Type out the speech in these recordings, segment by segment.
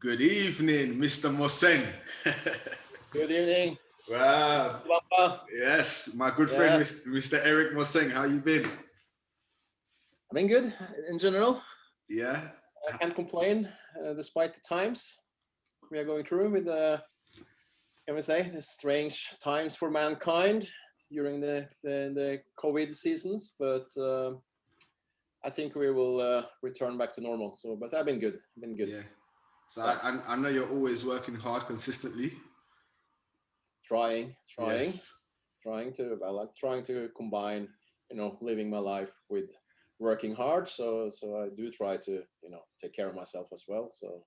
Good evening, Mr. Moseng. Good evening. Wow. Kabamba. Yes, my good friend, Mr. Eirik Moseng. How you been? I've been good in general. Yeah. I can't complain despite the times we are going through with the strange times for mankind during the COVID seasons. But I think we will return back to normal. So, but I've been good. Yeah. So I know you're always working hard consistently. Trying Yes. trying to combine, living my life with working hard. So I do try to, take care of myself as well. So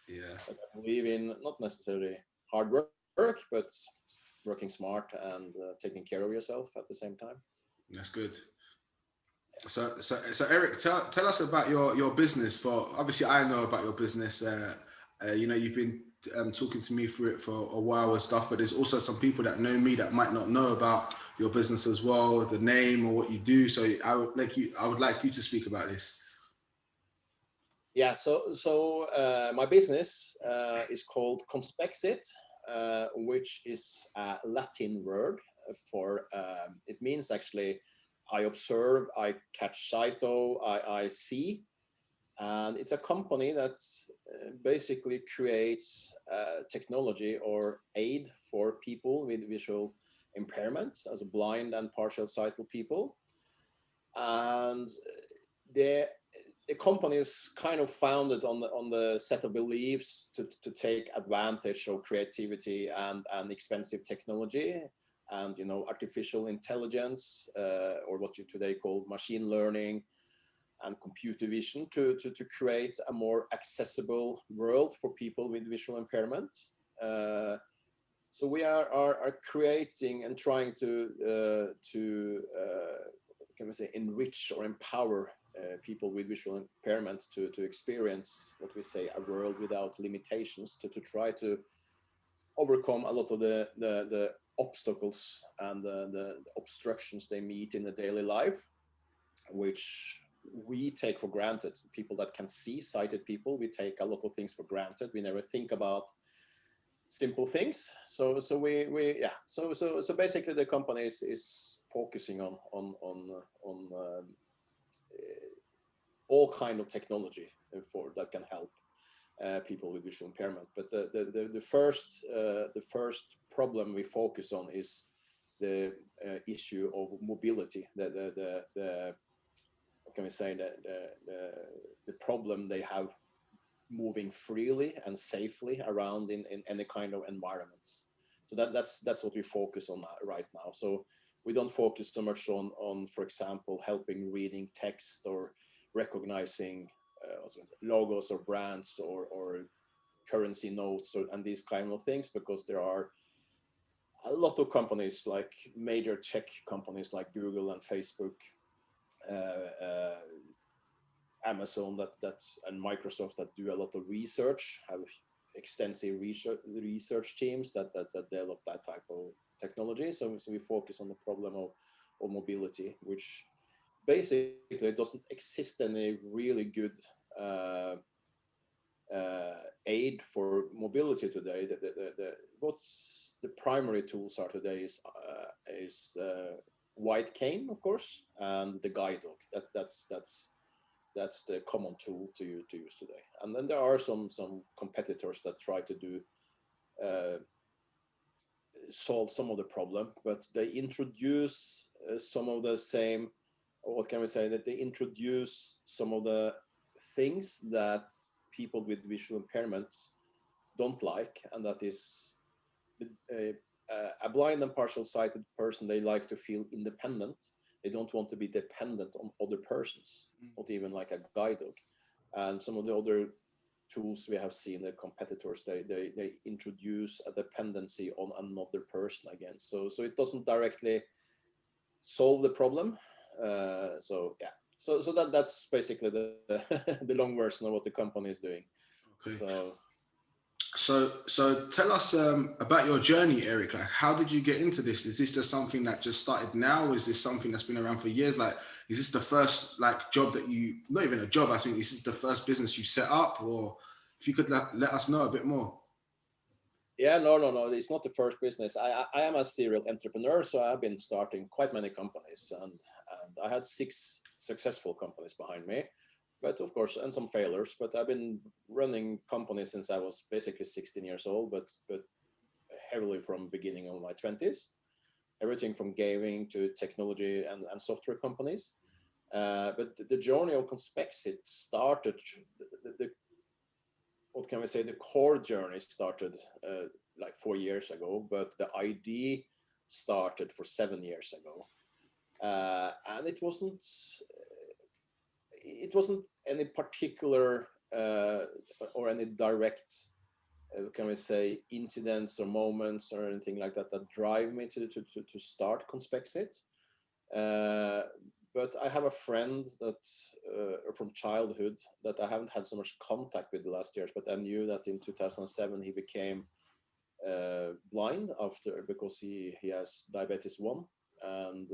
yeah, I believe in not necessarily hard work, but working smart and taking care of yourself at the same time. That's good. So Eirik, tell us about your business. For obviously, I know about your business. You've been talking to me through it for a while and stuff, but there's also some people that know me that might not know about your business as well, the name or what you do. So I would like you to speak about this. Yeah. So my business is called Conspexit, which is a Latin word for it means actually I observe, I catch sight of, I see. And it's a company that basically creates technology or aid for people with visual impairment, as blind and partial sighted people. And the company is kind of founded on the set of beliefs to take advantage of creativity and expensive technology and artificial intelligence or what you today call machine learning and computer vision to create a more accessible world for people with visual impairment. So we are creating and trying to enrich or empower people with visual impairment to experience what we say a world without limitations, to try to overcome a lot of the obstacles and the obstructions they meet in the daily life, which we take for granted. People that can see, sighted people, we take a lot of things for granted. We never think about simple things. So basically the company is focusing on all kind of technology that can help people with visual impairment. But the first problem we focus on is the issue of mobility. The problem they have moving freely and safely around in any kind of environments. So that's what we focus on right now. So we don't focus so much on for example, helping reading text or recognizing logos or brands or currency notes and these kind of things, because there are a lot of companies, like major tech companies like Google and Facebook, Amazon and Microsoft that do a lot of research, have extensive research teams that develop that type of technology. So we focus on the problem of mobility, which basically doesn't exist any really good aid for mobility today. What's the primary tools are today is white cane, of course, and the guide dog. That's the common tool to use today. And then there are some competitors that try to do solve some of the problem, but they introduce some of the same. What can we say? That they introduce some of the things that people with visual impairments don't like, and that is a blind and partial sighted person. They like to feel independent. They don't want to be dependent on other persons, not even like a guide dog. And some of the other tools we have seen, the competitors, they introduce a dependency on another person again. So it doesn't directly solve the problem. So that's basically the long version of what the company is doing. Okay. So tell us about your journey, Eirik. Like, how did you get into this? Is this just something that just started now? Is this something that's been around for years? Like, is this the first job that you, not even a job, I think this is the first business you set up? Or if you could let us know a bit more. Yeah, no. It's not the first business. I am a serial entrepreneur, so I've been starting quite many companies, and I had 6 successful companies behind me, but of course, and some failures. But I've been running companies since I was basically 16 years old, but heavily from beginning of my 20s. Everything from gaming to technology and software companies. But the journey of Conspexit started, what can we say, the core journey started like 4 years ago, but the idea started for 7 years ago. And it wasn't any particular or any direct, can we say, incidents or moments or anything like that that drive me to start Conspexit. But I have a friend that from childhood that I haven't had so much contact with the last years, but I knew that in 2007 he became blind because he has diabetes 1, and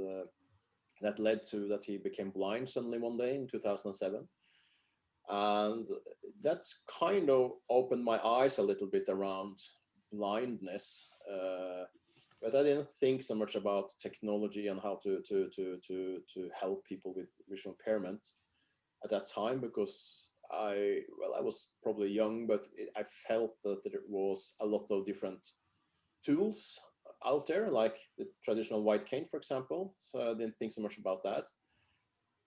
that led to that he became blind suddenly one day in 2007. And that's kind of opened my eyes a little bit around blindness. But I didn't think so much about technology and how to help people with visual impairment at that time, because I was probably young, but I felt that there was a lot of different tools out there, like the traditional white cane, for example. So I didn't think so much about that.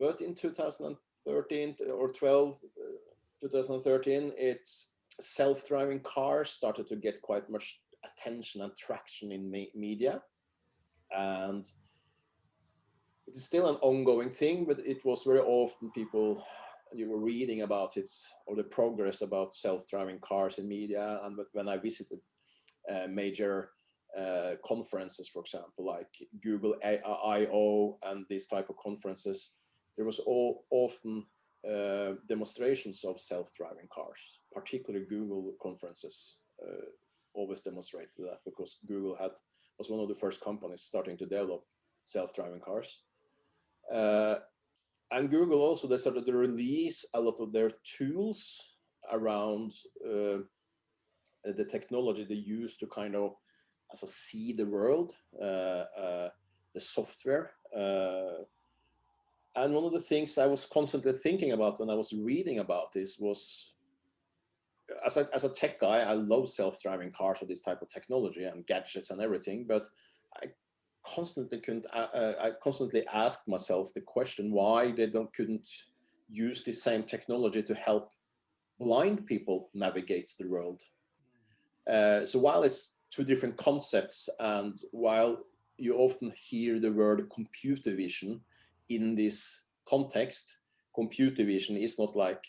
But in 2013 or 2013, it's self-driving cars started to get quite much attention and traction in media, and it is still an ongoing thing, but it was very often you were reading about it or the progress about self-driving cars in media. And when I visited major conferences, for example, like Google I/O and these type of conferences, there was often demonstrations of self-driving cars. Particularly Google conferences always demonstrated that, because Google was one of the first companies starting to develop self-driving cars. And Google also, they started to release a lot of their tools around the technology they use to kind of also see the world, the software. And one of the things I was constantly thinking about when I was reading about this was, as a tech guy, I love self-driving cars or this type of technology and gadgets and everything, but I constantly asked myself the question why they couldn't use the same technology to help blind people navigate the world. So while it's 2 different concepts, and while you often hear the word computer vision in this context, computer vision is not like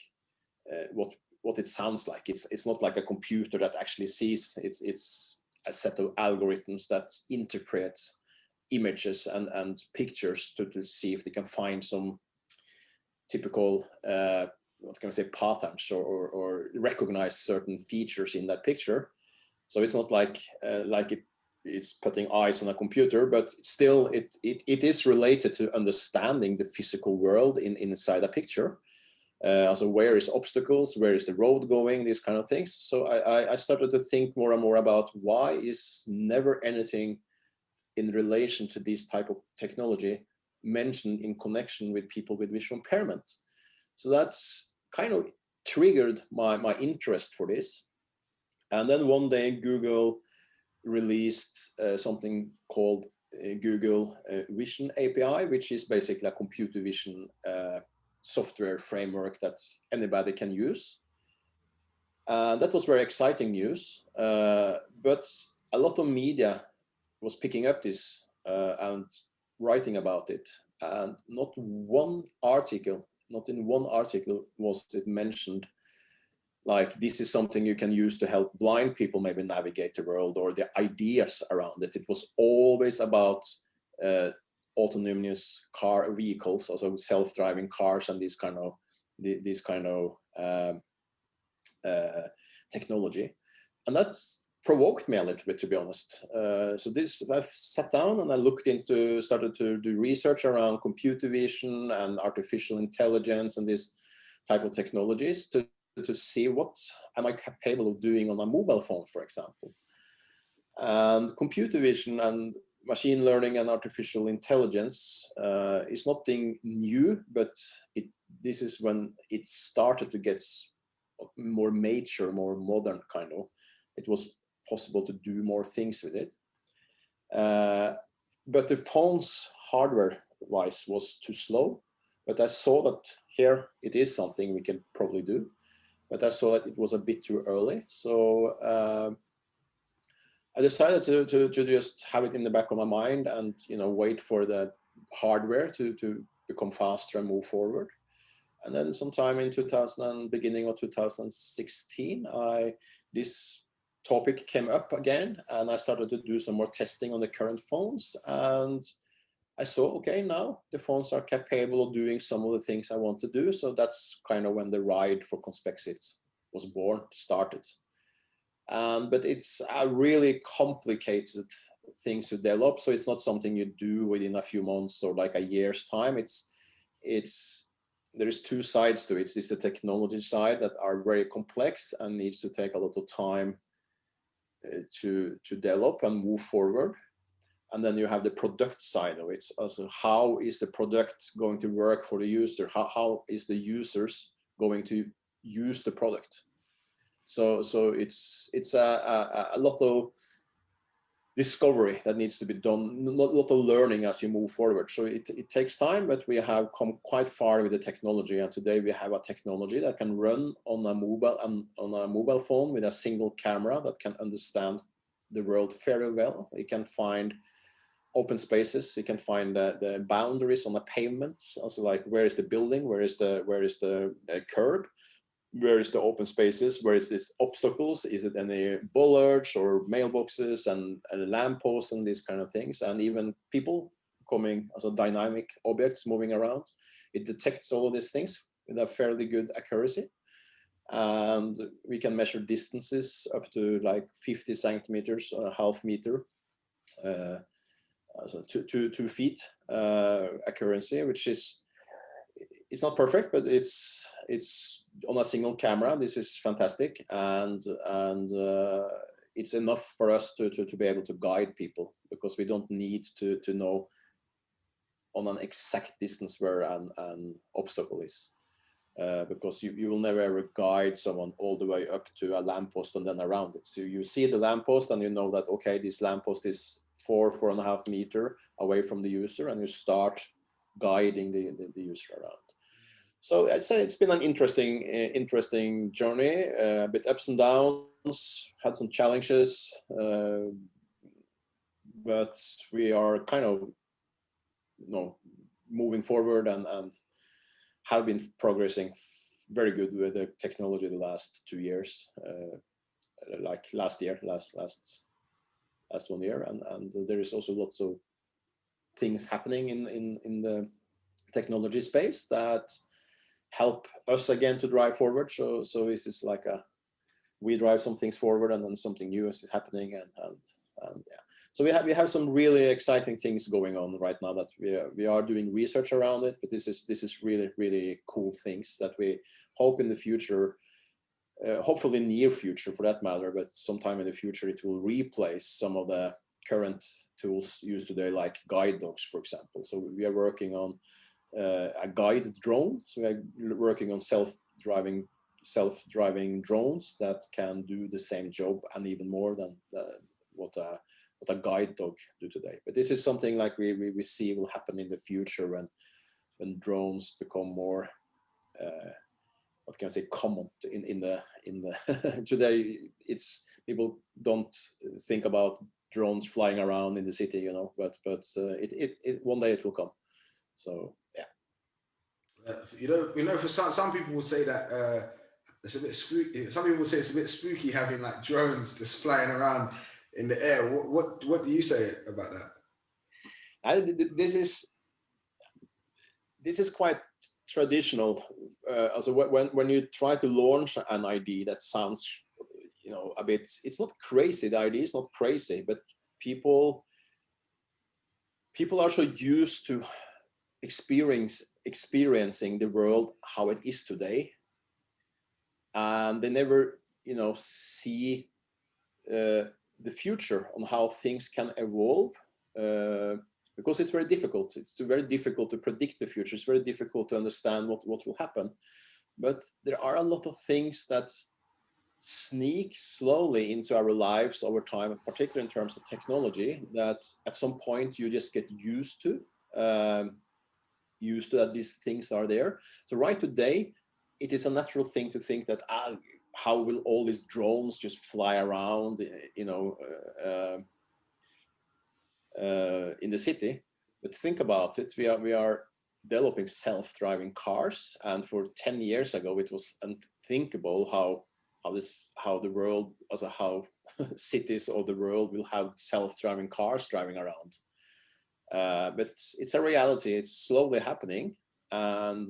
what it sounds like. It's not like a computer that actually sees. It's a set of algorithms that interpret images and pictures to see if they can find some typical what can I say, patterns or recognize certain features in that picture. So it's not like it's putting eyes on a computer, but still it is related to understanding the physical world inside a picture. Also, where is obstacles, where is the road going, these kind of things. So I started to think more and more about why is never anything in relation to this type of technology mentioned in connection with people with visual impairment. So that's kind of triggered my interest for this. And then one day Google released something called Google Vision API, which is basically a computer vision software framework that anybody can use. That was very exciting news, but a lot of media was picking up this and writing about it, and not in one article was it mentioned like this is something you can use to help blind people maybe navigate the world, or the ideas around it. It was always about autonomous car vehicles, also self-driving cars and this kind of technology. And that's provoked me a little bit, to be honest. So I've sat down and I started to do research around computer vision and artificial intelligence and this type of technologies to to see what am I capable of doing on a mobile phone, for example. And computer vision and machine learning and artificial intelligence is nothing new, but this is when it started to get more mature, more modern kind of. It was possible to do more things with it. But the phone's hardware-wise was too slow. But I saw that here it is something we can probably do. But I saw that it was a bit too early. So I decided to just have it in the back of my mind and, you know, wait for the hardware to become faster and move forward. And then sometime in beginning of 2016, this topic came up again, and I started to do some more testing on the current phones. And I saw, okay, now the phones are capable of doing some of the things I want to do. So that's kind of when the ride for Conspexit was born, started. But it's a really complicated thing to develop. So it's not something you do within a few months or like a year's time. There's two sides to it. It's the technology side that are very complex and needs to take a lot of time to develop and move forward. And then you have the product side of it. Also, how is the product going to work for the user? How is the users going to use the product? So it's a lot of discovery that needs to be done, a lot of learning as you move forward. So it takes time, but we have come quite far with the technology. And today we have a technology that can run on a mobile phone with a single camera that can understand the world very well. It can find open spaces. It can find the boundaries on the pavement. Also, like, where is the building? Where is the curb? Where is the open spaces? Where is this obstacles? Is it any bollards or mailboxes and lampposts and these kind of things? And even people coming, also dynamic objects moving around. It detects all of these things with a fairly good accuracy. And we can measure distances up to like 50 centimeters or a half meter. So 2 feet accuracy, which is, it's not perfect, but it's on a single camera. This is fantastic, and it's enough for us to be able to guide people, because we don't need to know on an exact distance where an obstacle is, because you will never ever guide someone all the way up to a lamppost and then around it. So you see the lamppost and you know that, okay, this lamppost is 4.5 meters away from the user, and you start guiding the user around. So I'd say it's been an interesting journey, a bit ups and downs, had some challenges, but we are kind of, you know, moving forward and have been progressing very good with the technology the last 2 years, like last 1 year, and there is also lots of things happening in the technology space that help us again to drive forward. So this is like we drive some things forward, and then something new is happening, and yeah. So we have some really exciting things going on right now that we are doing research around it. But this is really cool things that we hope in the future, hopefully near future for that matter, but sometime in the future it will replace some of the current tools used today, like guide dogs, for example. So we are working on a guided drone. So we are working on self-driving drones that can do the same job and even more than what a guide dog do today. But this is something like we see will happen in the future when drones become more what can I say, common in the today. It's, people don't think about drones flying around in the city, you know, but it one day it will come. So yeah. You know, for some people will say that it's a bit spooky. Some people will say it's a bit spooky having like drones just flying around in the air. What do you say about that? This is quite traditional. Also, when you try to launch an idea that sounds, you know, a bit, it's not crazy. The idea is not crazy, but people are so used to experiencing the world how it is today, and they never, see the future on how things can evolve, because it's very difficult. It's very difficult to predict the future. It's very difficult to understand what will happen. But there are a lot of things that sneak slowly into our lives over time, particularly in terms of technology, that at some point you just get used to that these things are there. So right today, it is a natural thing to think that how will all these drones just fly around, in the city? But think about it. We are developing self-driving cars, and for 10 years ago, it was unthinkable how the world, also how cities of the world will have self-driving cars driving around. But it's a reality. It's slowly happening, and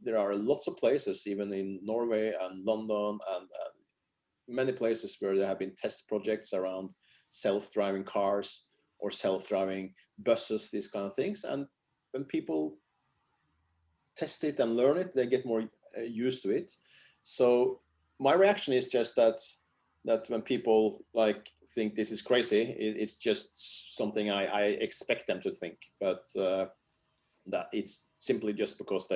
there are lots of places, even in Norway and London and many places, where there have been test projects around self-driving cars or self-driving buses, these kind of things. And when people test it and learn it, they get more used to it. So my reaction is just that when people think this is crazy, it's just something I expect them to think, but that it's simply just because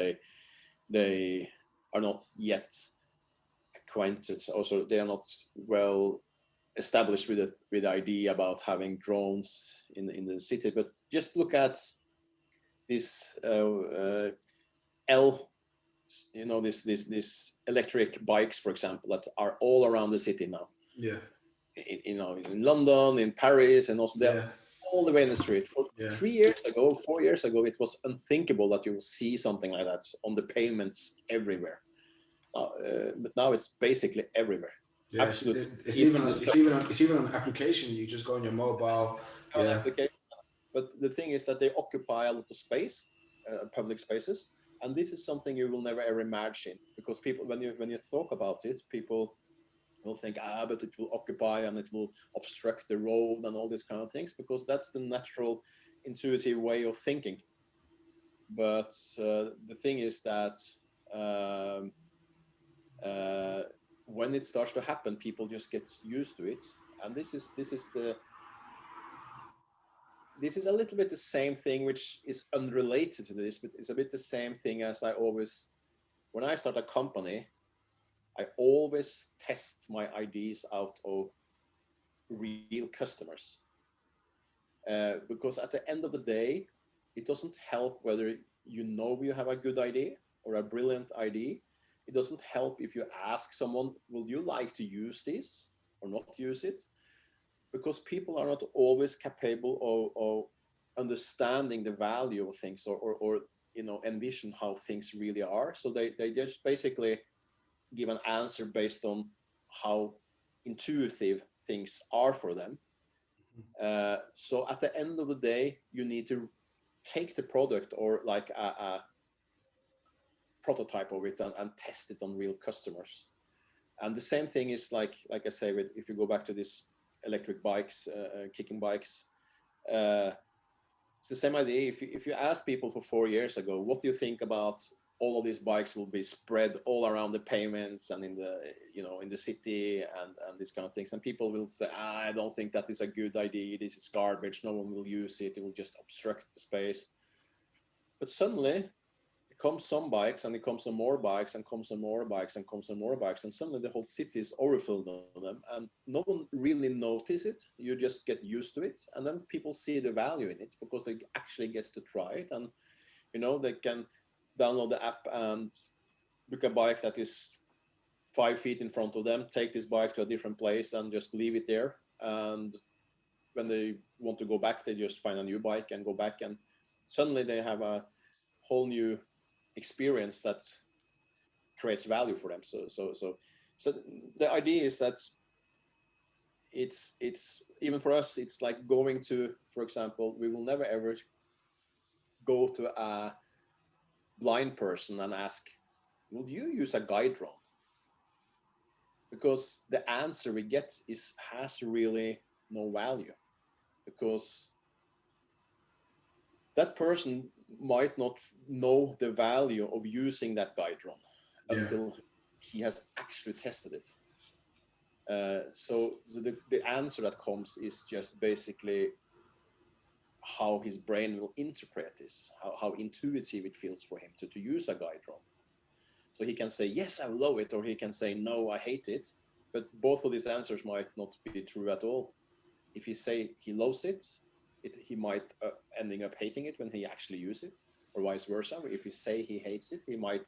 they are not yet acquainted, also they are not well established with the idea about having drones in the city. But just look at this this electric bikes, for example, that are all around the city now. Yeah. In London, in Paris, and also there, all the way in the street. For 3 years ago, 4 years ago, it was unthinkable that you will see something like that on the pavements everywhere. But now it's basically everywhere. Yeah, absolutely. It's even an application. You just go on your mobile. Yeah. But the thing is that they occupy a lot of space, public spaces, and this is something you will never ever imagine, because people, when you talk about it, people will think, but it will occupy and it will obstruct the road and all these kind of things, because that's the natural, intuitive way of thinking. But the thing is that when it starts to happen, people just get used to it, and this is a little bit the same thing, which is unrelated to this, but it's a bit the same thing as when I start a company, I always test my ideas out of real customers. Because at the end of the day, it doesn't help whether you have a good idea or a brilliant idea. It doesn't help if you ask someone, would you like to use this or not use it? Because people are not always capable of understanding the value of things or envision how things really are. So they just basically give an answer based on how intuitive things are for them. So at the end of the day, you need to take the product or like a prototype of it and test it on real customers. And the same thing is like I say, if you go back to this electric bikes, kicking bikes, it's the same idea. If you ask people for 4 years ago, what do you think about all of these bikes will be spread all around the pavements and in the city and these kind of things, and people will say, I don't think that is a good idea. This is garbage. No one will use it. It will just obstruct the space. But suddenly, comes some bikes, and it comes some more bikes, and comes some more bikes, and comes some more bikes, and suddenly the whole city is overfilled on them, and no one really notices it. You just get used to it, and then people see the value in it because they actually get to try it, and they can download the app and book a bike that is 5 feet in front of them, take this bike to a different place, and just leave it there. And when they want to go back, they just find a new bike and go back, and suddenly they have a whole new experience that creates value for them. So the idea is that it's even for us, it's like going to, for example, we will never ever go to a blind person and ask, would you use a guide drone? Because the answer we get has really no value, because that person might not know the value of using that guide drone until he has actually tested it. So the answer that comes is just basically how his brain will interpret this, how intuitive it feels for him to use a guide drone. So he can say, yes, I love it, or he can say, no, I hate it. But both of these answers might not be true at all. If he say he loves it, he might ending up hating it when he actually uses it, or vice versa. If he say he hates it, he might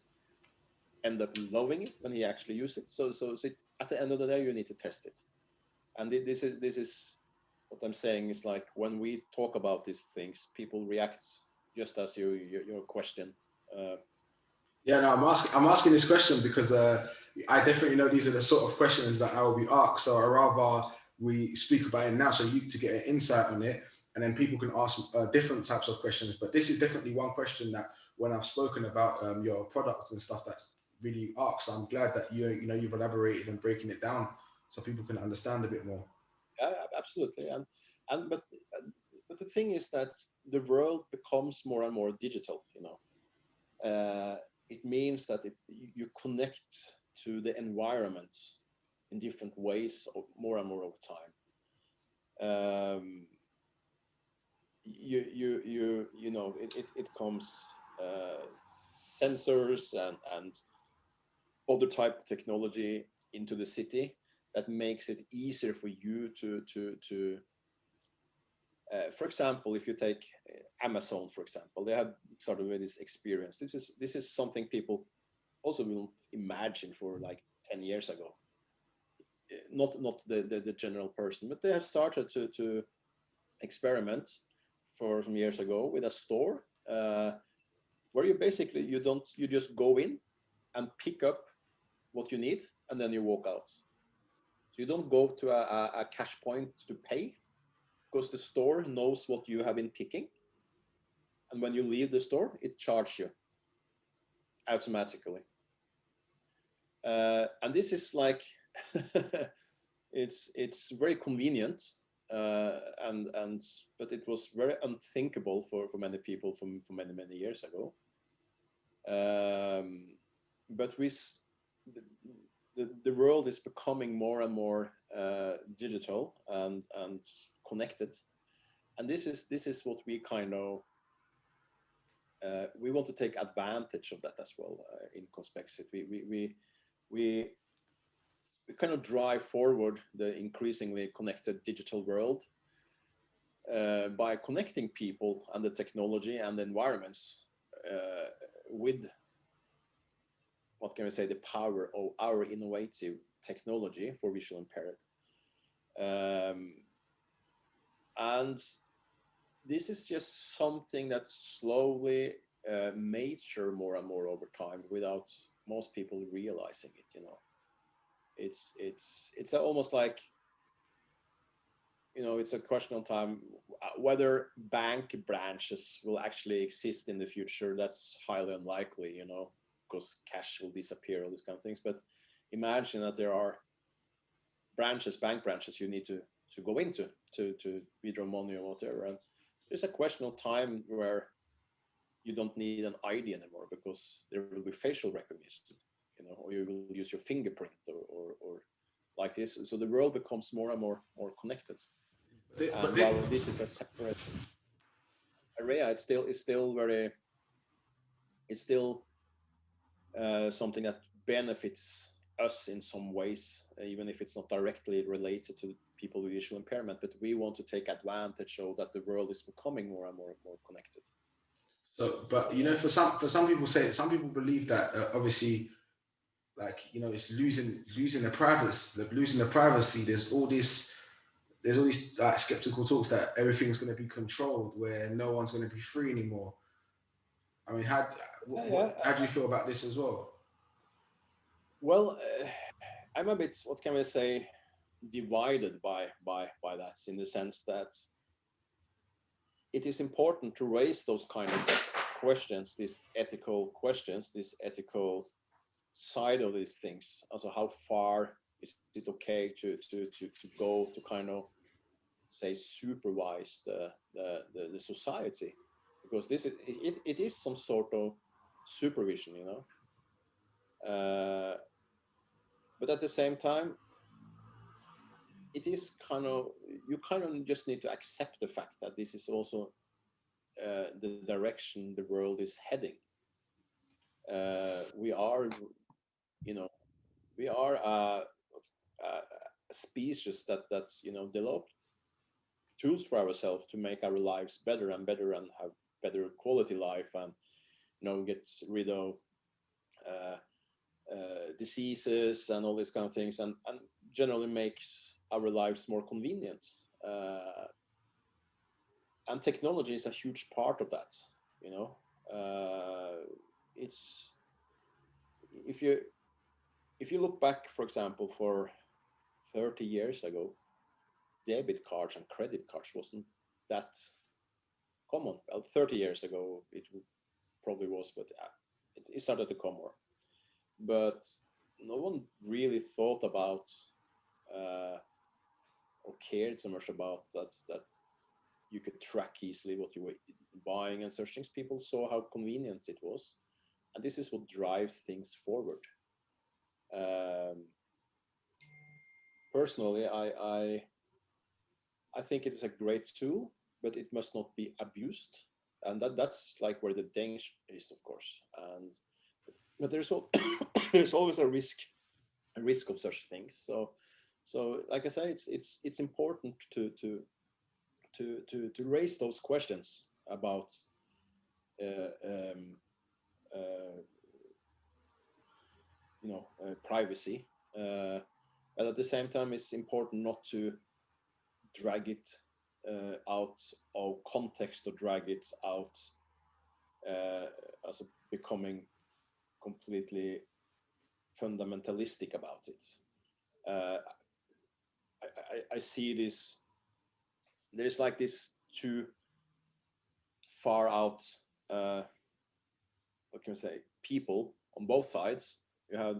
end up loving it when he actually uses it. So at the end of the day, you need to test it. And this is what I'm saying is like when we talk about these things, people react just as your question. Yeah, no, I'm asking this question because I definitely know these are the sort of questions that I will be asked. So I rather we speak about it now, so you to get an insight on it, and then people can ask different types of questions. But this is definitely one question that when I've spoken about your products and stuff, that's really asked. So I'm glad that you've elaborated and breaking it down so people can understand a bit more. Yeah, absolutely. But the thing is that the world becomes more and more digital. It means that you connect to the environment in different ways more and more over time. It comes sensors and other type of technology into the city that makes it easier for you to for example, if you take Amazon, for example, they have started with this experience. This is something people also wouldn't imagine for like 10 years ago. Not the general person, but they have started to experiment for some years ago with a store where you basically you just go in and pick up what you need and then you walk out. So you don't go to a cash point to pay, because the store knows what you have been picking, and when you leave the store, it charges you automatically. And this is like it's very convenient, but it was very unthinkable for many people from many years ago. But the world is becoming more and more digital and connected, and this is what we kind of we want to take advantage of that as well in Conspexit. We kind of drive forward the increasingly connected digital world by connecting people and the technology and the environments with, what can we say, the power of our innovative technology for visual impaired. And this is just something that slowly mature more and more over time without most people realizing it. It's almost like, it's a question of time whether bank branches will actually exist in the future. That's highly unlikely, because cash will disappear, all these kind of things. But imagine that there are bank branches you need to go into to withdraw money or whatever. And there's a question of time where you don't need an ID anymore because there will be facial recognition, or you will use your fingerprint or like this. So the world becomes more and more connected. But while this is a separate area, it's still something that benefits us in some ways, even if it's not directly related to people with visual impairment. But we want to take advantage of that the world is becoming more and more connected. So, but for some people believe that obviously, like, it's losing the privacy. There's all these like skeptical talks that everything's going to be controlled, where no one's going to be free anymore. I mean, how do you feel about this as well? Well, I'm a bit, what can we say, divided by that, in the sense that it is important to raise those kind of questions, these ethical questions, this ethical side of these things. Also, how far is it okay to go to kind of say supervise the society, because it is some sort of supervision, But at the same time, it is kind of, you kind of just need to accept the fact that this is also the direction the world is heading. We are, you know, we are a species that's, you know, developed tools for ourselves to make our lives better and better and have better quality life, and, you know, get rid of diseases and all these kind of things, and generally makes our lives more convenient. And technology is a huge part of that, you know. It's, if you look back, for example, for 30 years ago, debit cards and credit cards wasn't that common. Well, 30 years ago it probably was, but it started to come more. But no one really thought about or cared so much about that you could track easily what you were buying and such things. People saw how convenient it was, and this is what drives things forward. Personally, I think it is a great tool, but it must not be abused, and that's like where the danger is, of course. And but there's there's always a risk of such things. So like I say, it's important to raise those questions about privacy, but at the same time it's important not to drag it out of context, or drag it out as becoming completely fundamentalistic about it. I see this, there's like this too far out, what can I say, people on both sides. You have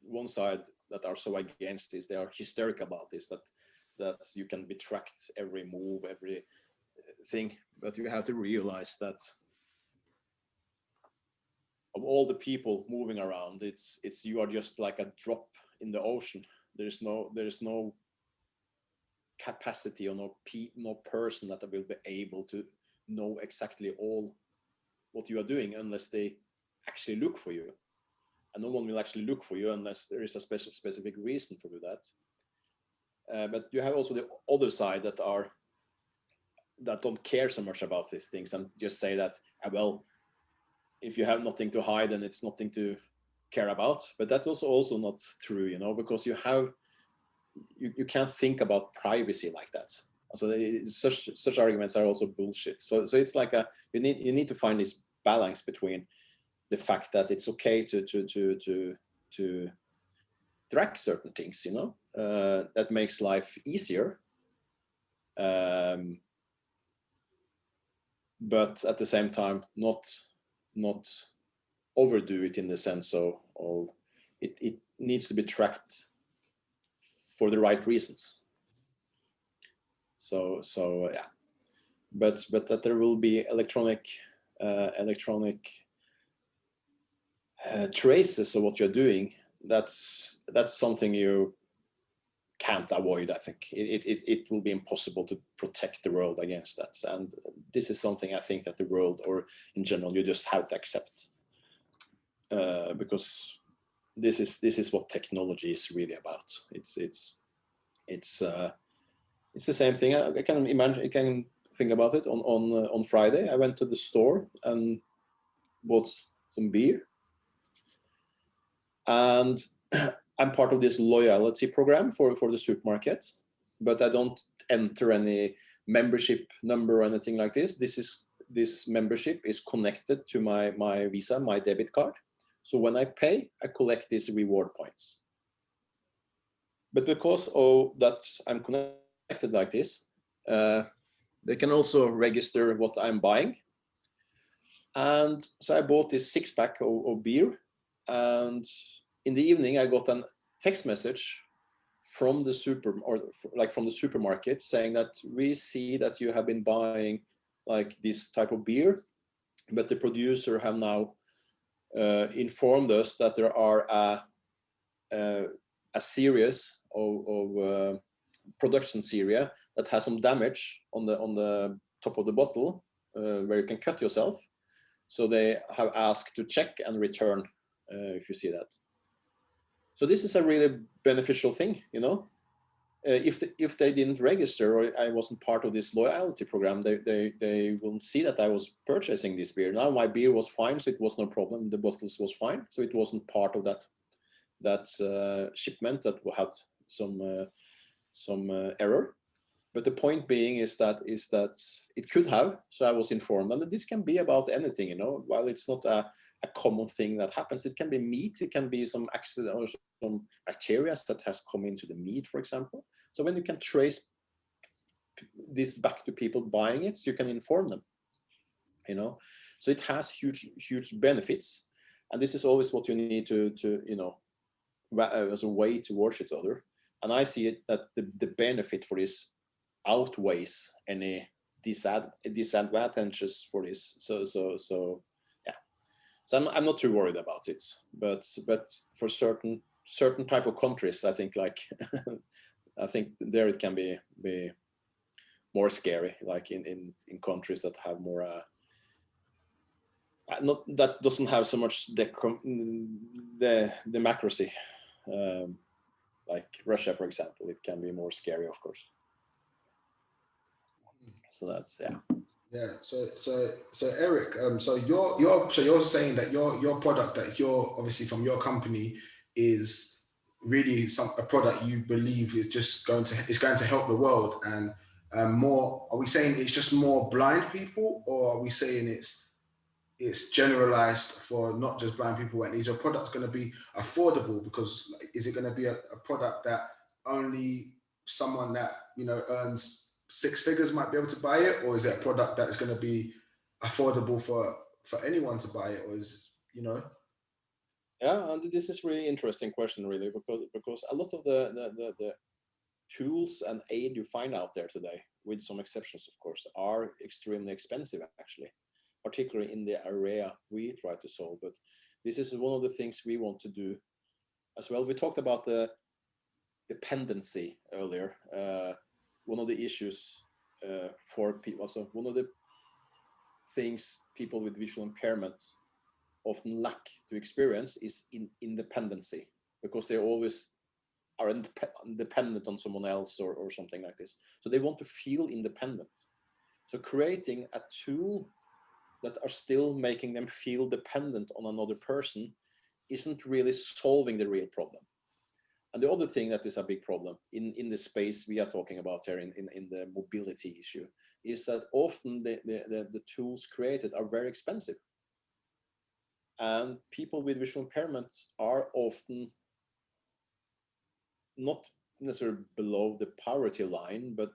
one side that are so against this, they are hysterical about this, that you can be tracked every move, every thing. But you have to realize that of all the people moving around, it's you are just like a drop in the ocean. There's no capacity or no person that will be able to know exactly all what you are doing unless they actually look for you. And no one will actually look for you unless there is a specific reason for that. But you have also the other side that don't care so much about these things and just say that, well, if you have nothing to hide, then it's nothing to care about. But that's also not true, you know, because you can't think about privacy like that. So such arguments are also bullshit. So it's like you need to find this balance between the fact that it's okay to track certain things, you know, that makes life easier, but at the same time not overdo it in the sense of it needs to be tracked for the right reasons. So yeah, but that there will be electronic traces of what you're doing, that's something you can't avoid. I think it will be impossible to protect the world against that, and this is something I think that the world, or in general, you just have to accept, because this is what technology is really about. It's the same thing. I can imagine, I can think about it. On Friday, I went to the store and bought some beer, and I'm part of this loyalty program for the supermarket, but I don't enter any membership number or anything like this. This membership is connected to my Visa, my debit card. So when I pay, I collect these reward points. But because of that I'm connected like this, they can also register what I'm buying. And so I bought this 6-pack of beer, and in the evening I got a text message from the from the supermarket saying that we see that you have been buying like this type of beer, but the producer have now informed us that there are a series of production series that has some damage on the top of the bottle where you can cut yourself. So they have asked to check and return if you see that. So this is a really beneficial thing, you know. If they didn't register, or I wasn't part of this loyalty program, they wouldn't see that I was purchasing this beer. Now my beer was fine, so it was no problem. The bottles was fine, so it wasn't part of that shipment that had some error. But the point being is that it could have. So I was informed, and this can be about anything, you know. While it's not a common thing that happens, it can be meat, it can be some accident or some bacteria that has come into the meat, for example. So when you can trace this back to people buying it, so you can inform them, you know. So it has huge benefits, and this is always what you need to you know, as a way towards each other. And I see it that the benefit for this outweighs any disadvantages for this. So yeah. So I'm not too worried about it. But for certain type of countries, I think, like I think there it can be more scary, like in countries that have more not that doesn't have so much the democracy, like Russia, for example. It can be more scary, of course. So that's, yeah. Yeah. So Eric, so you're saying that your product, that you're obviously from your company, is really a product you believe is just going to help the world, and more. Are we saying it's just more blind people, or are we saying it's generalized for not just blind people? And is your product going to be affordable? Because is it going to be a product that only someone that, you know, earns six figures might be able to buy it, or is it a product that is going to be affordable for anyone to buy it, or is, you know? Yeah, and this is really interesting question, really, because a lot of the tools and aid you find out there today, with some exceptions, of course, are extremely expensive, actually, particularly in the area we try to solve. But this is one of the things we want to do as well. We talked about the dependency earlier. One of the issues for people, so one of the things people with visual impairments often lack to experience is independency, because they always are dependent on someone else or something like this. So they want to feel independent. So creating a tool that are still making them feel dependent on another person isn't really solving the real problem. And the other thing that is a big problem in the space we are talking about here, in the mobility issue, is that often the tools created are very expensive. And people with visual impairments are often not necessarily below the poverty line, but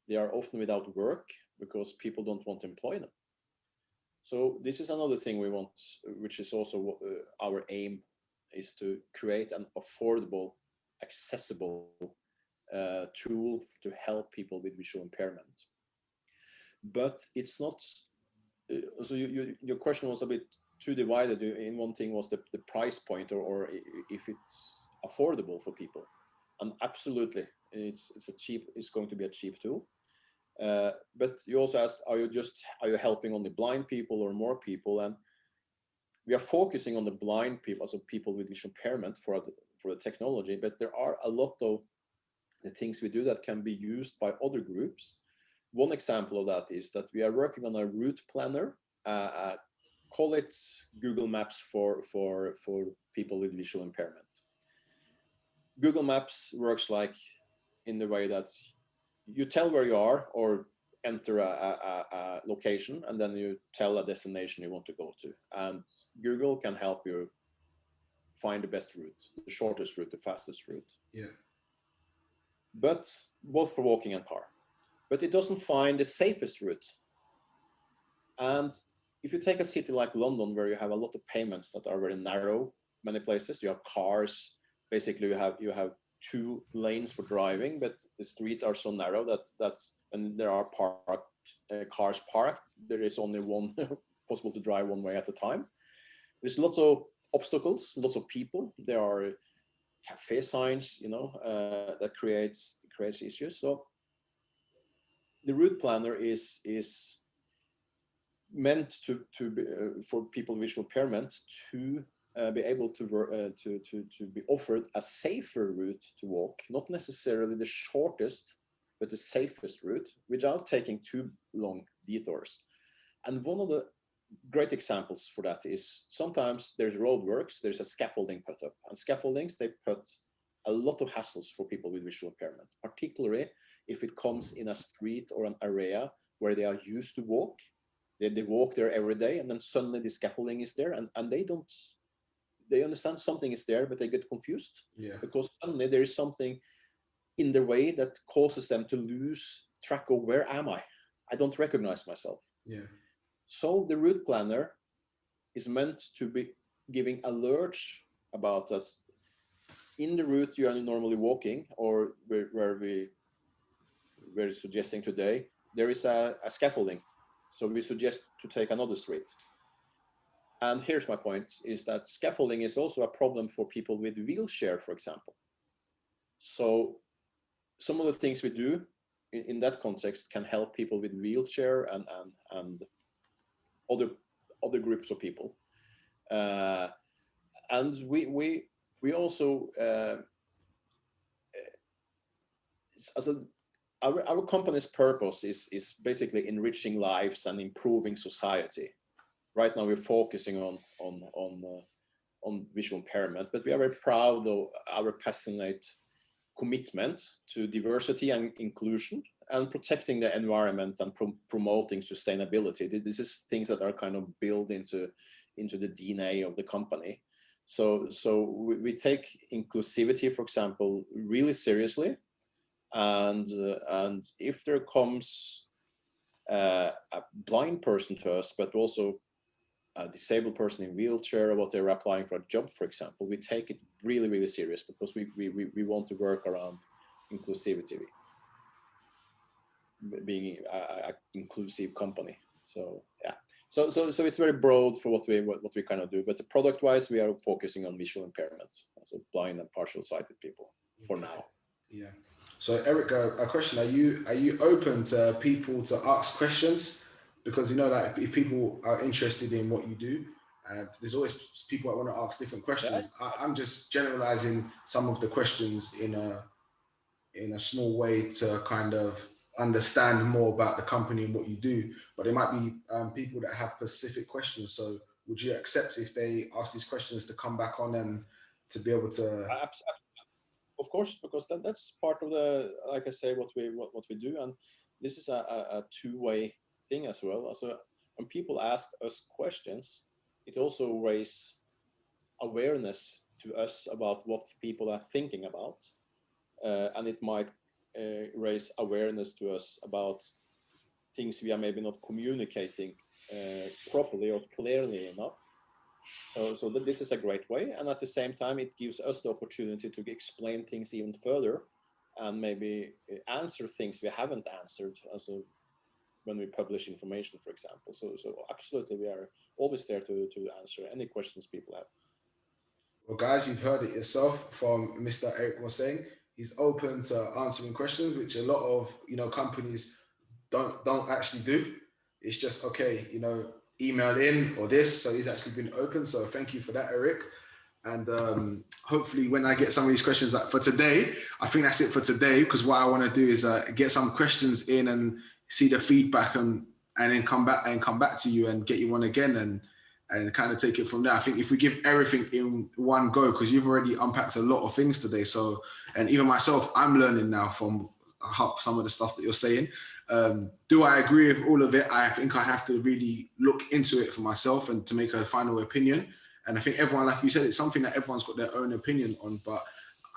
they are often without work because people don't want to employ them. So this is another thing we want, which is also our aim, is to create an affordable, accessible tool to help people with visual impairment. But it's not, so your question was a bit too divided. In one thing was the price point, or if it's affordable for people. And absolutely, it's going to be a cheap tool. But you also asked, are you helping only blind people or more people? And we are focusing on the blind people, so people with visual impairment for the technology, but there are a lot of the things we do that can be used by other groups. One example of that is that we are working on a route planner, call it Google Maps for people with visual impairment. Google Maps works like in the way that you tell where you are, or enter a location, and then you tell a destination you want to go to, and Google can help you find the best route, the shortest route, the fastest route. Yeah. But both for walking and car. But it doesn't find the safest route. And if you take a city like London, where you have a lot of pavements that are very narrow, many places, you have cars, basically you have 2 lanes for driving, but the streets are so narrow that's and there are cars parked, there is only one possible to drive one way at a time. There's lots of obstacles, lots of people. There are cafe signs, that creates issues. So the route planner is meant to be, for people with visual impairment to be able to be offered a safer route to walk, not necessarily the shortest, but the safest route without taking too long detours. And one of the great examples for that is sometimes there's roadworks, there's a scaffolding put up, and scaffoldings, they put a lot of hassles for people with visual impairment, particularly if it comes in a street or an area where they are used to walk. They walk there every day, and then suddenly the scaffolding is there, and they understand something is there, but they get confused because suddenly there is something in the way that causes them to lose track of where am I? I don't recognize myself. Yeah. So the route planner is meant to be giving alerts about that in the route you are normally walking, or where we're suggesting today, there is a scaffolding. So we suggest to take another street. And here's my point, is that scaffolding is also a problem for people with wheelchair, for example. So some of the things we do in that context can help people with wheelchair and other groups of people. And we also, our company's purpose is basically enriching lives and improving society. Right now we're focusing on visual impairment, but we are very proud of our passionate commitment to diversity and inclusion and protecting the environment and promoting sustainability. This is things that are kind of built into the DNA of the company. So we take inclusivity, for example, really seriously. And if there comes a blind person to us, but also a disabled person in wheelchair, or what they're applying for a job, for example, we take it really, really serious because we want to work around inclusivity, being a inclusive company. So yeah, so it's very broad for what we kind of do, but the product wise we are focusing on visual impairment, so blind and partial sighted people for now. Yeah. So Eric, a question: Are you open to people to ask questions? Because like if people are interested in what you do, there's always people that want to ask different questions. Yeah. I'm just generalizing some of the questions in a small way to kind of understand more about the company and what you do. But there might be people that have specific questions. So would you accept if they ask these questions to come back on and to be able to? Of course, because that's part of the, like I say, what we do, and this is a two-way thing as well. Also, when people ask us questions, it also raises awareness to us about what people are thinking about, and it might raise awareness to us about things we are maybe not communicating properly or clearly enough. So this is a great way, and at the same time it gives us the opportunity to explain things even further and maybe answer things we haven't answered, also when we publish information, for example. So absolutely, we are always there to answer any questions people have. Well, guys, you've heard it yourself from Mr. Eirik Moseng. He's open to answering questions, which a lot of companies don't actually do. It's just okay, email in or this. So he's actually been open. So thank you for that, Eric. And hopefully when I get some of these questions, like for today, I think that's it for today, because what I want to do is get some questions in and see the feedback and then come back to you and get you one again and kind of take it from there. I think if we give everything in one go, because you've already unpacked a lot of things today. So, and even myself, I'm learning now from some of the stuff that you're saying. Do I agree with all of it? I think I have to really look into it for myself and to make a final opinion. And I think everyone, like you said, it's something that everyone's got their own opinion on, but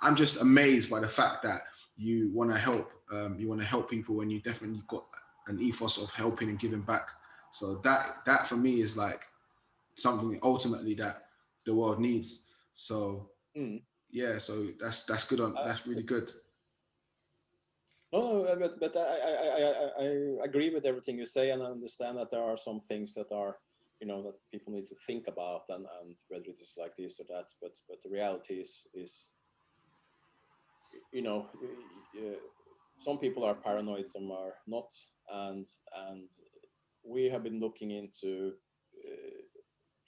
I'm just amazed by the fact that you want to help. You want to help people, and you definitely got an ethos of helping and giving back. So that for me is like something ultimately that the world needs. So yeah, so that's good on. That's really good. No, but I agree with everything you say, and I understand that there are some things that are that people need to think about, and whether it is like this or that. But the reality is you know, uh, some people are paranoid, some are not, and we have been looking into,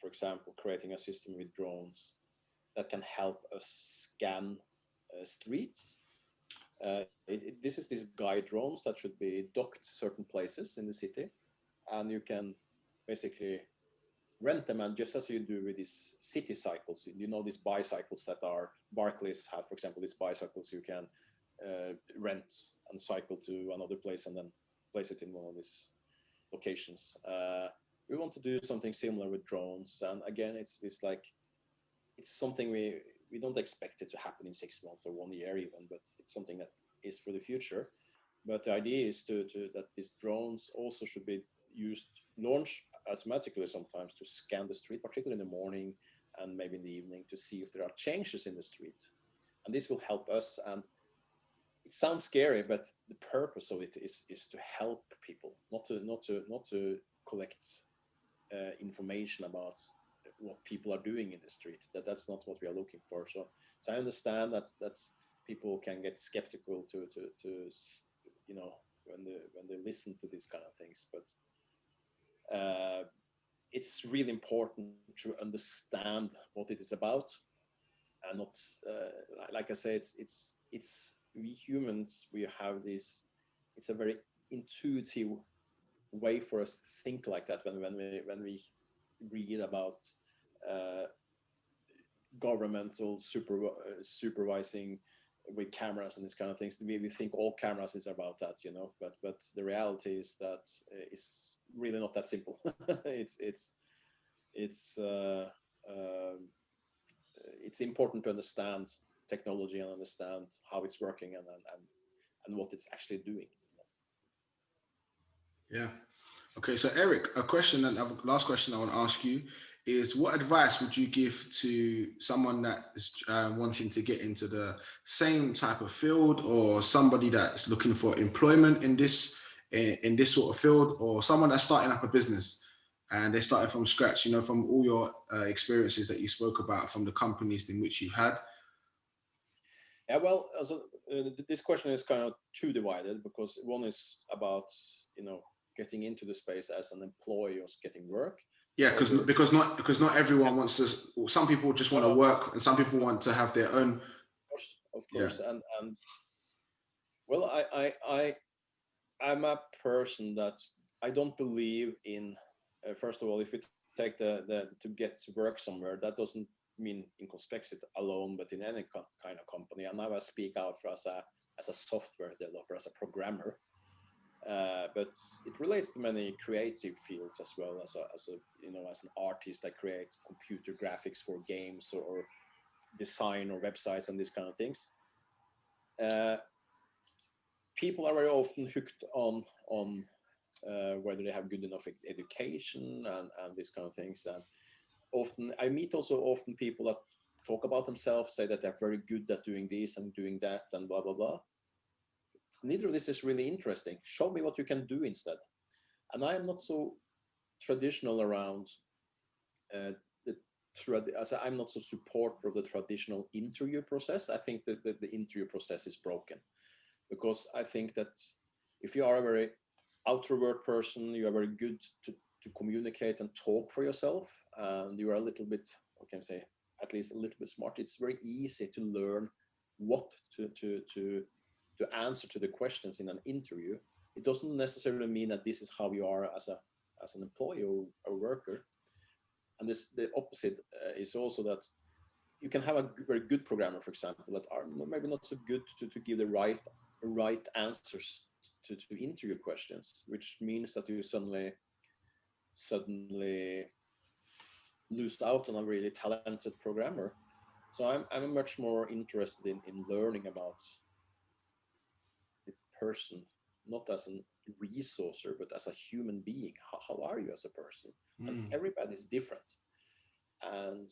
for example, creating a system with drones that can help us scan streets. This is these guide drones that should be docked certain places in the city, and you can basically rent them, and just as you do with these city cycles, these bicycles that are Barclays have, for example, these bicycles you can rent and cycle to another place and then place it in one of these locations. We want to do something similar with drones, and again, it's like it's something we don't expect it to happen in 6 months or 1 year even, but it's something that is for the future. But the idea is to that these drones also should be used, launched automatically sometimes, to scan the street, particularly in the morning and maybe in the evening, to see if there are changes in the street. And this will help us. And it sounds scary, but the purpose of it is to help people, not to collect information about what people are doing in the street. That's not what we are looking for. So I understand that people can get skeptical to when they listen to these kind of things, but it's really important to understand what it is about, and not like I say, it's we humans, we have this, it's a very intuitive way for us to think like that when we read about governmental supervising with cameras and this kind of things. We think all cameras is about that, but the reality is that it's really not that simple. It's important to understand technology and understand how it's working and what it's actually doing. Yeah. Okay, so Eric, last question I want to ask you is, what advice would you give to someone that is wanting to get into the same type of field, or somebody that's looking for employment in this sort of field, or someone that's starting up a business and they're starting from scratch, from all your experiences that you spoke about from the companies in which you've had? Yeah, well, this question is kind of two divided, because one is about, getting into the space as an employee or getting work. Yeah, because not everyone wants to. Some people just want to work, and some people want to have their own. Of course, yeah. And well, I'm a person that I don't believe in. First of all, if you take the to get to work somewhere, that doesn't mean in Conspexit alone, but in any kind of company. And now I speak out for as a software developer, as a programmer. But it relates to many creative fields as well, as an artist that creates computer graphics for games or design or websites and these kind of things. People are very often hooked on whether they have good enough education and these kind of things. And often I meet often people that talk about themselves, say that they're very good at doing this and doing that and blah blah blah. Neither of this is really interesting. Show me what you can do instead. And I am not so traditional around I'm not so supporter of the traditional interview process. I think that the interview process is broken, because I think that if you are a very outrovert person, you are very good to communicate and talk for yourself, and you are a little bit, what can I say, at least a little bit smart, it's very easy to learn what to answer to the questions in an interview. It doesn't necessarily mean that this is how you are as an employee or a worker. And the opposite is also that you can have a very good programmer, for example, that are maybe not so good to give the right answers to interview questions, which means that you suddenly lose out on a really talented programmer. So I'm much more interested in learning about the person, not as a resourcer, but as a human being. How are you as a person? And everybody is different. And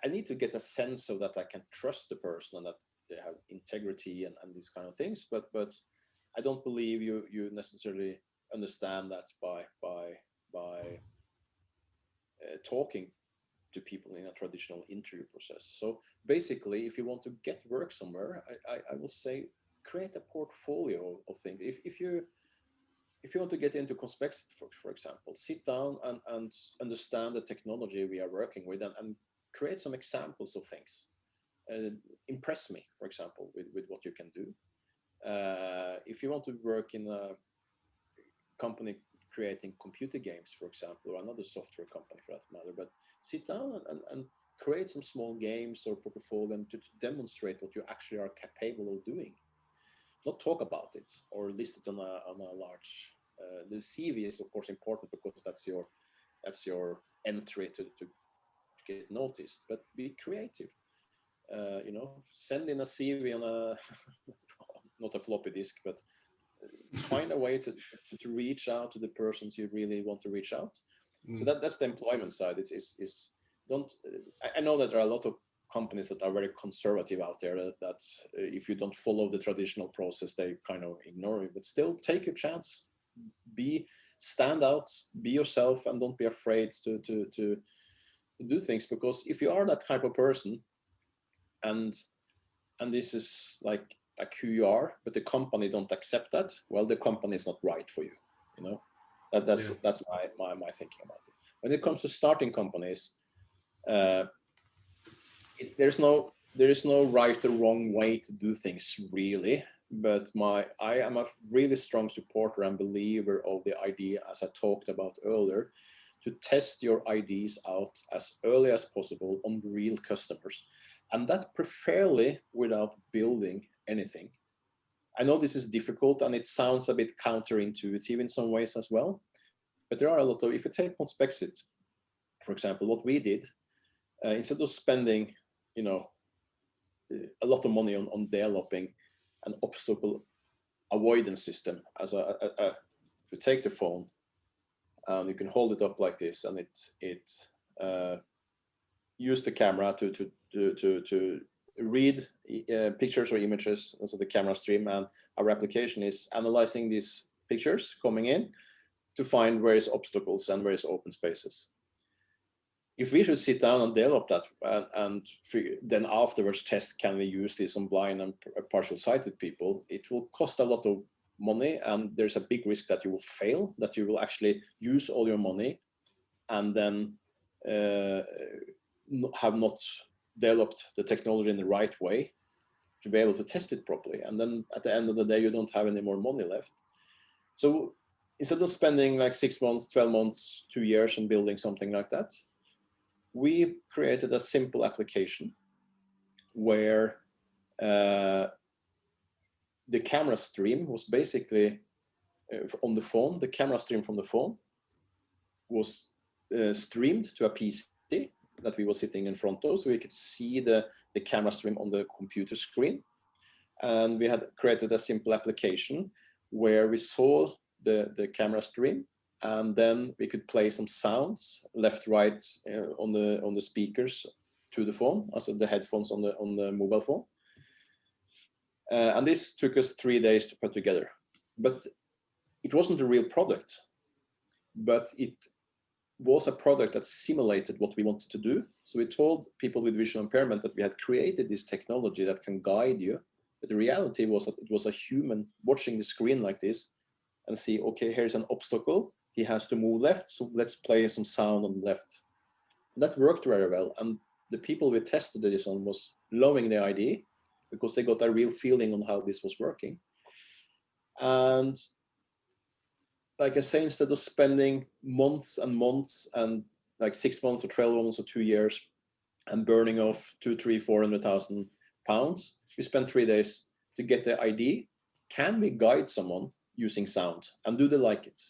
I need to get a sense of that I can trust the person and that they have integrity and these kind of things. But I don't believe you necessarily understand that by talking to people in a traditional interview process. So basically, if you want to get work somewhere, I will say create a portfolio of things. If you want to get into Conspexit, for example, sit down and understand the technology we are working with, and create some examples of things. Impress me, for example, with what you can do. If you want to work in a company creating computer games, for example, or another software company for that matter, but sit down and create some small games or portfolio to demonstrate what you actually are capable of doing. Not talk about it or list it on a large. The CV is of course important because that's your entry to get noticed. But be creative. Send in a CV on a not a floppy disk, but find a way to reach out to the persons you really want to reach out. So that's the employment side. I know that there are a lot of companies that are very conservative out there that if you don't follow the traditional process, they kind of ignore you, but still take your chance, stand out, be yourself, and don't be afraid to do things, because if you are that type of person and this is like who you are, but the company don't accept that, well, the company is not right for you. That's my thinking about it. When it comes to starting companies, there is no right or wrong way to do things really, but I am a really strong supporter and believer of the idea, as I talked about earlier, to test your ideas out as early as possible on real customers, and that preferably without building anything. I know this is difficult and it sounds a bit counterintuitive in some ways as well, but there are a lot of, if you take Conspexit, for example, what we did, instead of spending, a lot of money on developing an obstacle avoidance system, you take the phone and you can hold it up like this, and it use the camera to read pictures or images, also the camera stream, and our application is analyzing these pictures coming in to find various obstacles and various open spaces. If we should sit down and develop that and then afterwards test, can we use this on blind and partial sighted people, it will cost a lot of money, and there's a big risk that you will fail, that you will actually use all your money and then have not developed the technology in the right way to be able to test it properly. And then at the end of the day, you don't have any more money left. So instead of spending like 6 months, 12 months, 2 years on building something like that, we created a simple application where the camera stream was basically on the phone. The camera stream from the phone was streamed to a PC that we were sitting in front of, so we could see the camera stream on the computer screen. And we had created a simple application where we saw the camera stream, and then we could play some sounds left, right on the speakers to the phone, also the headphones on the mobile phone. And this took us 3 days to put together. But it wasn't a real product, but it was a product that simulated what we wanted to do. So we told people with visual impairment that we had created this technology that can guide you. But the reality was that it was a human watching the screen like this and see, okay, here's an obstacle. He has to move left, so let's play some sound on the left. And that worked very well. And the people we tested this on was loving the idea because they got a real feeling on how this was working. And like I say, instead of spending months and months and like 6 months or 12 months or 2 years and burning off 200,000, 300,000, 400,000 pounds, we spent 3 days to get the idea. Can we guide someone using sound, and do they like it?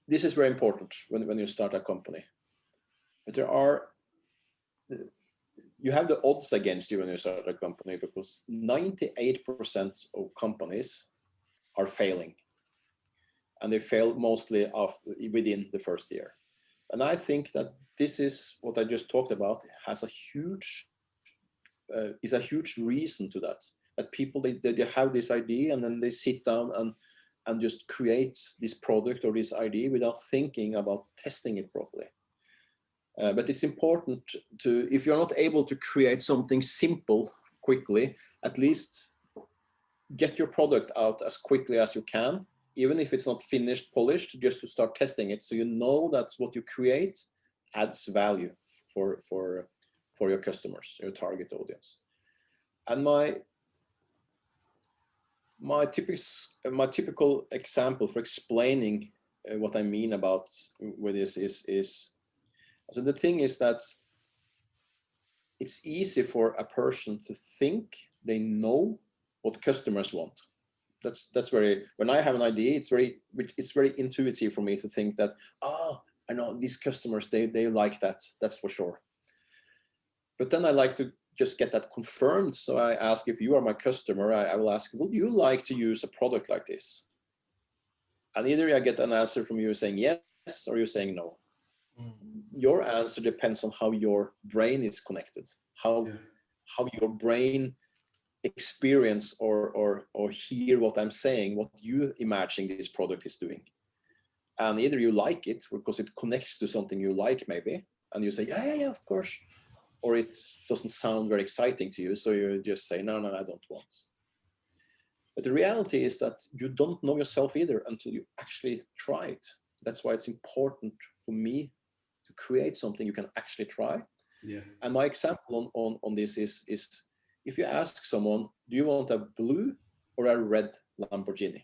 This is very important when you start a company. But you have the odds against you when you start a company, because 98% of companies are failing, and they fail mostly within the first year. And I think that this is what I just talked about is a huge reason to that. That people they have this idea, and then they sit down and just create this product or this idea without thinking about testing it properly. But it's important to, if you're not able to create something simple quickly, at least get your product out as quickly as you can, even if it's not finished, polished, just to start testing it, so you know that what you create adds value for your customers, your target audience. And my typical example for explaining what I mean about with this is so the thing is that it's easy for a person to think they know what customers want. That's very, when I have an idea, it's very intuitive for me to think that, I know these customers, they like that, that's for sure. But then I like to just get that confirmed. So I ask, if you are my customer, I will ask, would you like to use a product like this? And either I get an answer from you saying yes, or you're saying no. Your answer depends on how your brain is connected, how your brain experience or hear what I'm saying, what you imagine this product is doing. And either you like it because it connects to something you like, maybe, and you say, yeah, of course, or it doesn't sound very exciting to you, so you just say, no, I don't want. But the reality is that you don't know yourself either until you actually try it. That's why it's important for me to create something you can actually try. Yeah. And my example on this is if you ask someone, do you want a blue or a red Lamborghini?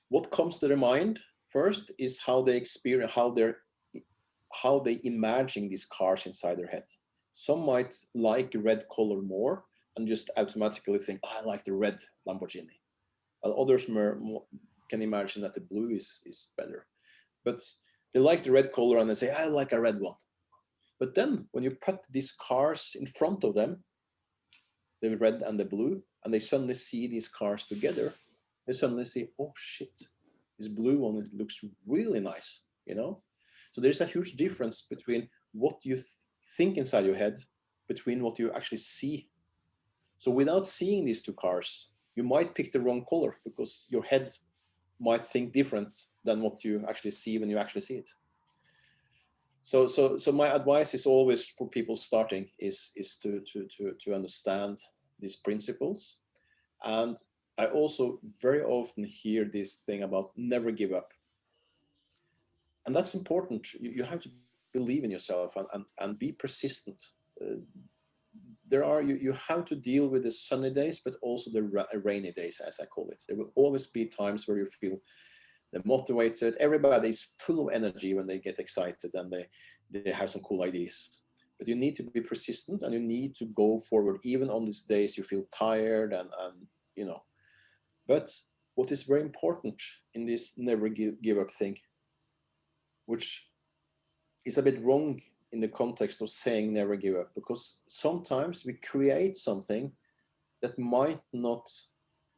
What comes to their mind first is how they experience, how they imagine these cars inside their head. Some might like red color more and just automatically think, I like the red Lamborghini. While others can imagine that the blue is better. But they like the red color and they say, I like a red one. But then when you put these cars in front of them, the red and the blue, and they suddenly see these cars together, they suddenly see, oh shit, this blue one, it looks really nice, you know? So there's a huge difference between what you think inside your head, between what you actually see. So without seeing these two cars, you might pick the wrong color because your head might think different than what you actually see when you actually see it. So my advice is always for people starting is to understand these principles. And I also very often hear this thing about never give up. And that's important. You have to believe in yourself and be persistent. You have to deal with the sunny days, but also the rainy days, as I call it. There will always be times where you feel motivated. Everybody is full of energy when they get excited and they have some cool ideas. But you need to be persistent and you need to go forward, even on these days you feel tired and you know. But what is very important in this never give up thing, which is a bit wrong in the context of saying never give up, because sometimes we create something that might not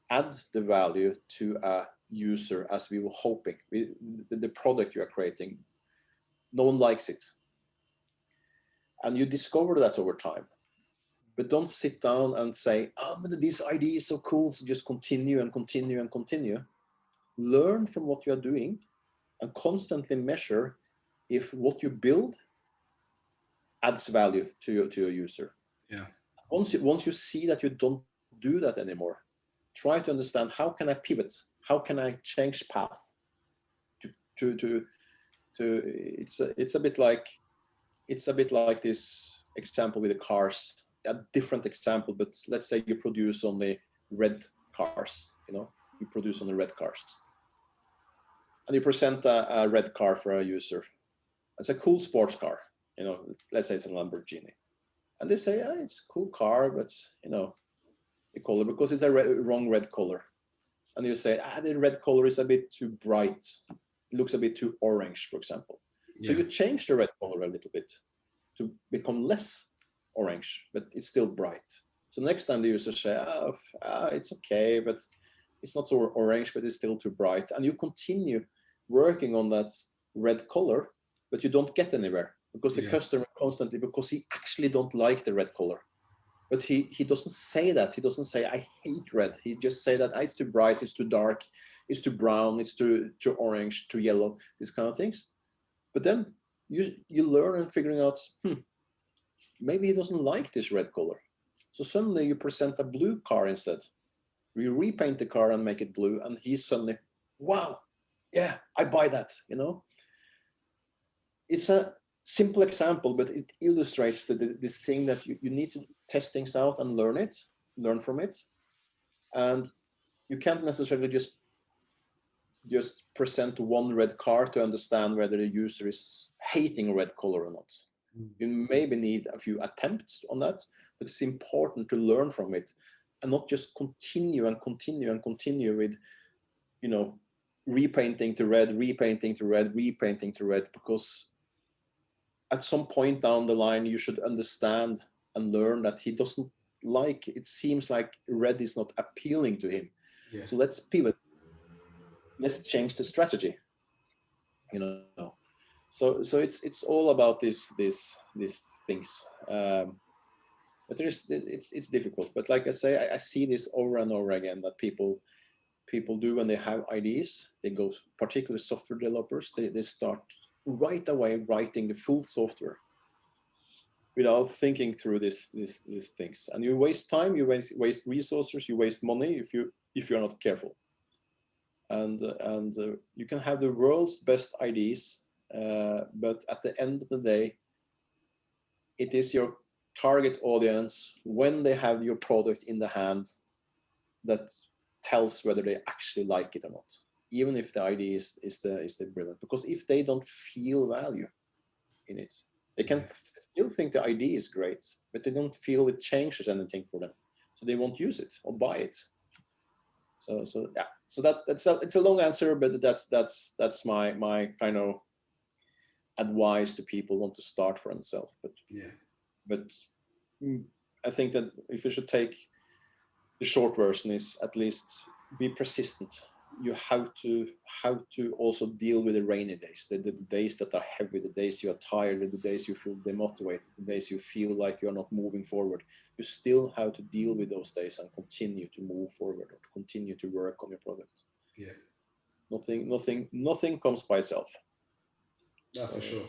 add the value to a user as we were hoping. The product you are creating, no one likes it. And you discover that over time. But don't sit down and say, but this idea is so cool, so just continue and continue and continue. Learn from what you are doing and constantly measure if what you build adds value to your user. Yeah. Once you see that you don't do that anymore, try to understand, how can I pivot? How can I change path? It's a bit like this example with the cars. A different example, but let's say you produce only red cars. You produce only red cars, and you present a red car for a user. It's a cool sports car. Let's say it's a Lamborghini, and they say, it's a cool car, but the color, because it's a wrong red color. And you say, the red color is a bit too bright. It looks a bit too orange, for example. So you change the red color a little bit to become less orange, but it's still bright. So next time the user say, it's okay, but it's not so orange, but it's still too bright. And you continue working on that red color, but you don't get anywhere, because the customer constantly, because he actually don't like the red color. But he doesn't say that. He doesn't say, I hate red. He just say that it's too bright, it's too dark, it's too brown, it's too orange, too yellow, these kind of things. But then you learn and figuring out, maybe he doesn't like this red color. So suddenly you present a blue car instead. You repaint the car and make it blue, and he's suddenly, wow, yeah, I buy that, you know. It's a simple example, but it illustrates this thing that you need to test things out and learn from it. And you can't necessarily just present one red car to understand whether the user is hating a red color or not. You maybe need a few attempts on that, but it's important to learn from it and not just continue and continue and continue with, you know, repainting to red, repainting to red, repainting to red, because at some point down the line, you should understand and learn that he doesn't like, it seems like red is not appealing to him. Yeah. So let's pivot. Let's change the strategy, you know. So it's all about these things. But it's difficult. But like I say, I see this over and over again, that people do when they have ideas. They go, particularly software developers, they start right away writing the full software without thinking through these things. And you waste time, you waste resources, you waste money if you're not careful. And you can have the world's best ideas, but at the end of the day, it is your target audience, when they have your product in the hand, that tells whether they actually like it or not, even if the idea is the brilliant. Because if they don't feel value in it, they can still think the idea is great, but they don't feel it changes anything for them, so they won't use it or buy it. So yeah. So it's a long answer, but that's my kind of advice to people who want to start for themselves. But yeah. But I think that if you should take the short version, is at least be persistent. You have to also deal with the rainy days, the days that are heavy, the days you are tired, the days you feel demotivated, the days you feel like you're not moving forward. You still have to deal with those days and continue to move forward, or to continue to work on your product. Yeah. Nothing comes by itself. Yeah, for sure.